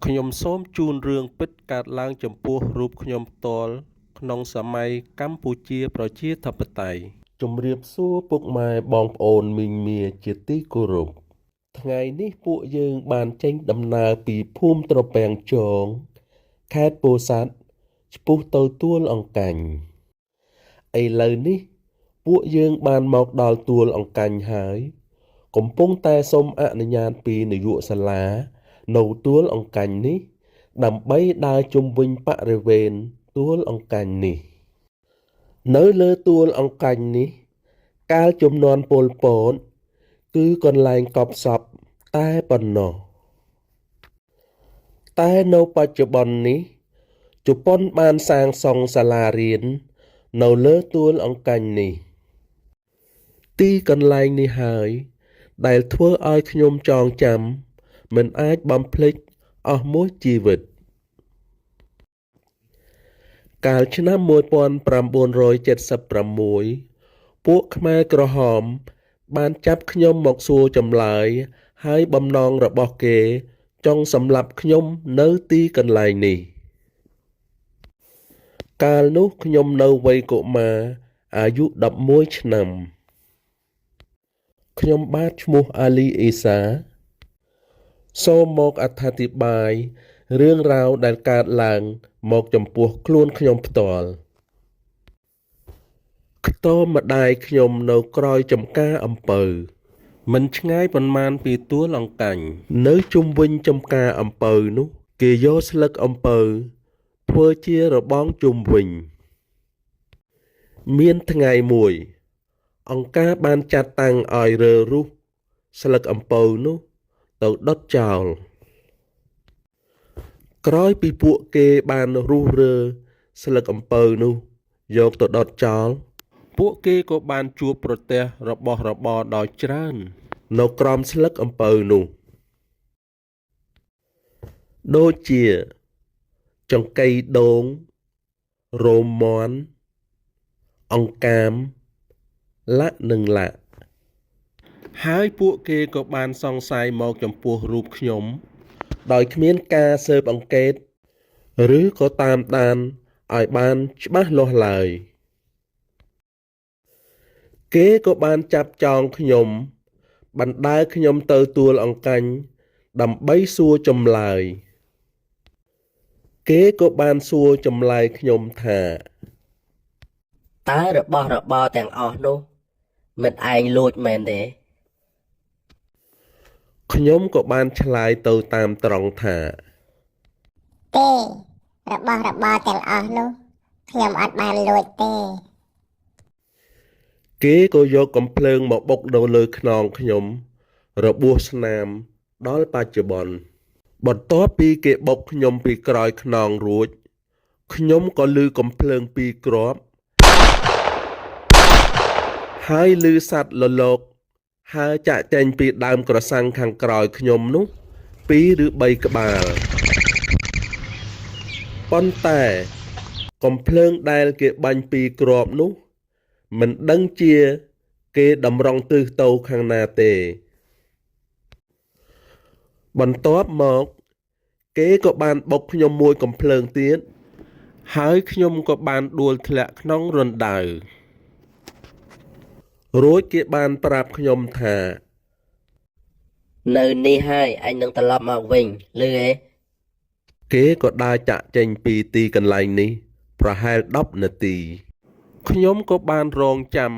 ខ្ញុំសូមជូនរឿងពិតកើតឡើងចំពោះរូបខ្ញុំផ្ទាល់ក្នុងសម័យកម្ពុជាប្រជាធិបតេយ្យជម្រាបសួរពុកម៉ែបងប្អូនមីងមាជាទីគោរពថ្ងៃនេះពួកយើងបានចេញដំណើរពីភូមិត្រពាំងចងខេត្តពោធិ៍សាត់ឆ្ពោះទៅទួលអង្កាញ់ឥឡូវនេះពួកយើងបានមកដល់ទួលអង្កាញ់ហើយកំពុងតែសូមអនុញ្ញាតពីនាយកសាលានៅទួលអង្កាញ់នេះដើម្បីដើរជុំវិញបរិវេណទួលអង្កាញ់នេះនៅលើទួលអង្កាញ់នេះកាលជំនាន់ពលពតគឺកន្លែងកប់សពតែប៉ុណ្ណោះតែនៅបច្ចុប្បន្ននេះជប៉ុនបានសាងសង់សាលារៀននៅលើទួលអង្កាញ់នេះទីកន្លែងនេះហើយដែលធ្វើឲ្យខ្ញុំចងចាំមិនអាចបំភ្លេចអស់មួយជីវិតកាលឆ្នាំ1976ពួកខ្មែរក្រហមបានចាប់ខ្ញុំមកសួរចម្លើយហើយបំណងរបស់គេចង់សម្លាប់ខ្ញុំនៅទីកន្លែងនេះកាលនោះខ្ញុំនៅវ័យកុមារអាយុ11ឆ្នាំខ្ញុំបាទឈ្មោះអាលីអេសាសូមមកអត្ថាធិប្បាយរឿងរ៉ាវដែលកើតឡើងមកចំពោះខ្លួនខ្ញុំផ្ទាល់ខ្ទមម្ដាយខ្ញុំនៅក្រោយចំការអំពៅមិនឆ្ងាយប៉ុន្មានពីទួលអង្កាញ់នៅជុំវិញចំការអំពៅនោះគេយកស្លឹកអំពៅធ្វើជារបងជុំវិញមានថ្ងៃមួយអង្គការបានចាត់តាំងឲ្យរើរុះស្លឹកអំពៅនោះទៅដុតចោលក្រោយពីពួកគេបានរុះរើស្លឹកអំពៅនោះយកទៅដុតចោលពួកគេក៏បានជួបប្រទះរបស់របរដ៏ច្រើននៅក្រោមស្លឹកអំពៅនោះដូចជាចង្កៃដូងរោមមាន់អង្កាមលាក់និងលាក់ហើយពួកគេក៏បានសង្ស័យមកចំពោះរូបខ្ញុំដោយគ្មានការស៊ើបអង្កេតឬក៏តាមដានឲ្យបានច្បាស់លាស់ឡើយគេក៏បានចាប់ចងខ្ញុំបណ្តើរខ្ញុំទៅទួលអង្កាញ់ដើម្បីសួរចម្លើយគេក៏បានសួរចម្លើយខ្ញុំថាតើរបស់របរទាំងអស់នោះមិនឯងលួចមែនទេខ្ញុំក៏បានឆ្លើយទៅតាមត្រង់ថាទេរបស់របរទាំងអស់នោះខ្ញុំអត់បានលួចទេគេក៏យកកំភ្លើងមកបុកនៅលើខ្នងខ្ញុំរបួសស្នាមដល់បច្ចុប្បន្នបន្ទាប់ពីគេបុកខ្ញុំពីក្រោយខ្នងរួចខ្ញុំក៏ឮកំភ្លើងពីរគ្រាប់ហើយឮសត្វលលោកហើរចាក់ចេញពីដើមក្រសាំងខាងក្រោយខ្ញុំនោះ2ឬ3ក្បាលប៉ុន្តែកំភ្លើងដែលគេបាញ់ពីរគ្រាប់នោះមិនដឹងជាគេតម្រង់ទិសទៅខាងណាទេបន្ទាប់មកគេក៏បានបុកខ្ញុំមួយកំភ្លើងទៀតហើយខ្ញុំក៏បានដួលធ្លាក់ក្នុងរណ្ដៅរួចគេបានប្រាប់ខ្ញុំថានៅនេះហើយអញនឹងត្រឡប់មកវិញឮទេគេក៏ដើរចាក់ចេញពីទីកន្លែងនេះប្រហែល10នាទីខ្ញុំក៏បានរងចាំ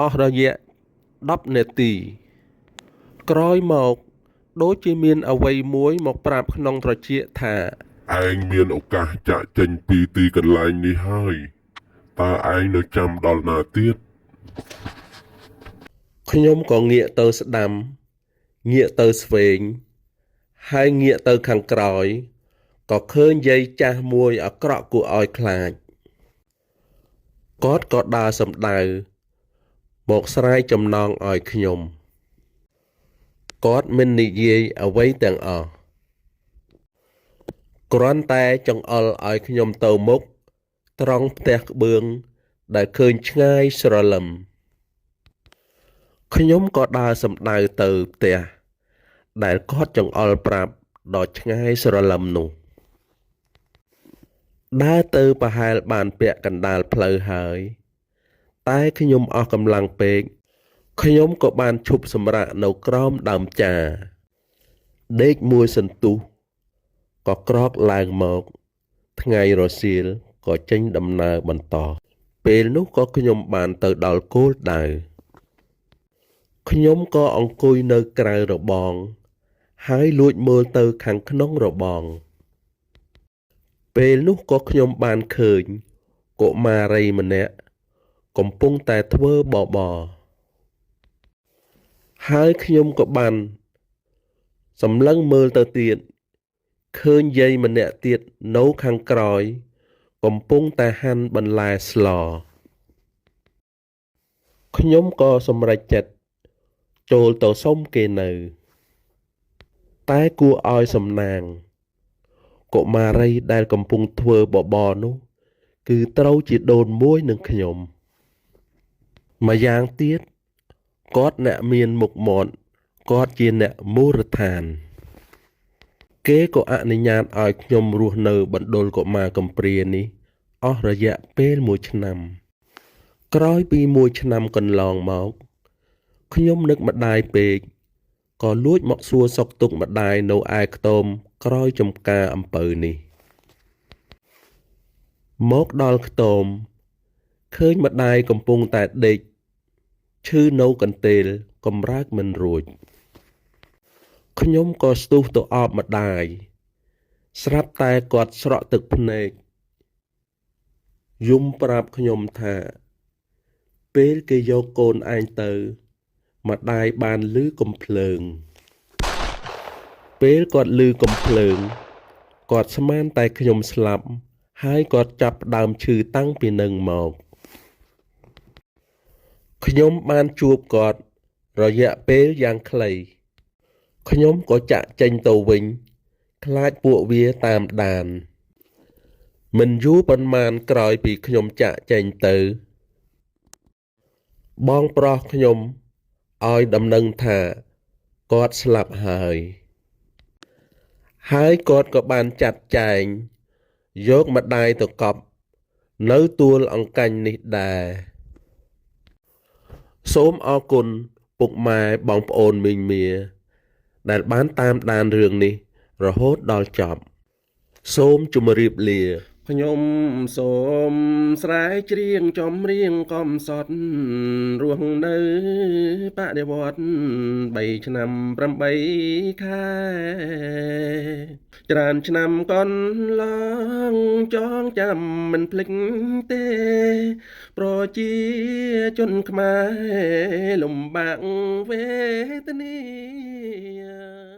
អស់រយៈ10នាទីក្រោយមកដូចជាមានអ្វីមួយមកប្រាប់ក្នុងត្រចៀកថាឯងមានឱកាសចាក់ចេញពីទីកន្លែងនេះហើយតើឯងនៅចាំដល់ណាទៀតខ្ញុំក៏ងាកទៅស្ដាំងាកទៅស្វែងហើយងាកទៅខាងក្រោយក៏ឃើញយាយចាស់មួយអាក្រក់គួរឲ្យខ្លាចគាត់ក៏ដើរសម្ដៅមកស្រែកចំណងឲ្យខ្ញុំគាត់មិននិយាយអ្វីទាំងអស់គ្រាន់តែចង្អុលឲ្យខ្ញុំទៅមុខត្រង់ផ្ទះក្បឿងដែលឃើញឆ្ងាយស្រឡឹមខ្ញុំក៏ដើរសម្ដៅទៅផ្ទះដែលគាត់ចង្អុលប្រាប់ ដ៏ឆ្ងាយស្រឡំនោះដើរទៅប្រហែលបានពាក់កណ្ដាលផ្លូវហើយតែខ្ញុំអស់កម្លាំងពេកខ្ញុំក៏បានឈប់សម្រាកនៅក្រោមដើមចាដេកមួយសន្ទុះក៏ក្រោកឡើងមកថ្ងៃរសៀលក៏ចេញដំណើរបន្តពេលនោះក៏ខ្ញុំបានទៅដល់គោលដៅខ្ញុំក៏អង្គុយនៅក្រៅរបងហើយលួចមើលទៅខាងក្នុងរបងពេលនោះក៏ខ្ញុំបានឃើញកុមារីម្នាក់កំពុងតែធ្វើបបរហើយខ្ញុំក៏បានសម្លឹងមើលទៅទៀតឃើញយាយម្នាក់ទៀតនៅខាងក្រោយកំពុងតែហាន់បន្លែស្លខ្ញុំក៏សម្រេចចិត្តចូលទៅសុំគេនៅតែគួរឲ្យសំណាងកុមារីដែលកំពុងធ្វើបបរនោះគឺត្រូវជាដូនមួយនឹងខ្ញុំម្យ៉ាងទៀតគាត់អ្នកមានមុខមាត់គាត់ជាអ្នកមូលដ្ឋានគេក៏អនុញ្ញាតឲ្យខ្ញុំរស់នៅបណ្ដុលកុមារកំព្រានេះអស់រយៈពេល1ឆ្នាំក្រោយពី1ឆ្នាំកន្លងមកខ្ញុំនឹកម្ដាយពេកក៏លួចមកសួរសុខទុក្ខម្ដាយនៅឯខ្ទមក្រោយចំការអំពៅនេះមកដល់ខ្ទមឃើញម្ដាយកំពុងតែដេកឈឺនៅកន្ទេលកំរើកមិនរួចខ្ញុំក៏ស្ទុះទៅអបម្ដាយស្រាប់តែគាត់ស្រក់ទឹកភ្នែកយំប្រាប់ខ្ញុំថាពេលគេយកកូនឯងទៅម្ដាយបានឮកំភ្លើងពេលគាត់ឮកំភ្លើងគាត់ស្មានតែខ្ញុំស្លាប់ហើយគាត់ចាប់ផ្ដើមឈឺតាំងពីនឹងមកខ្ញុំបានជួបគាត់រយៈពេលយ៉ាងខ្លីខ្ញុំក៏ចាក់ចេញទៅវិញខ្លាចពួកវាតាមដានមិនយូរប៉ុន្មានក្រោយពីខ្ញុំចាក់ចេញទៅបងប្រុសខ្ញុំឲ្យដំណឹងថាគាត់ស្លាប់ហើយគាត់ក៏បានចាត់ចែងយកម្ដាយទៅកប់នៅទួលអង្កាញ់នេះដែរសូមអរគុណពុកម៉ែបងប្អូនមីងមាដែលបានតាមដានរឿងនេះរហូតដល់ចប់សូមជម្រាបលាខ្ញុំសូមស្រែកច្រៀងចំរៀងកំសត់រស់នៅបដិវត្ត3ឆ្នាំ8ខែច្រើនឆ្នាំកន្លងចងចាំមិនភ្លេចទេប្រជាជនខ្មែរលំបាកវេទនា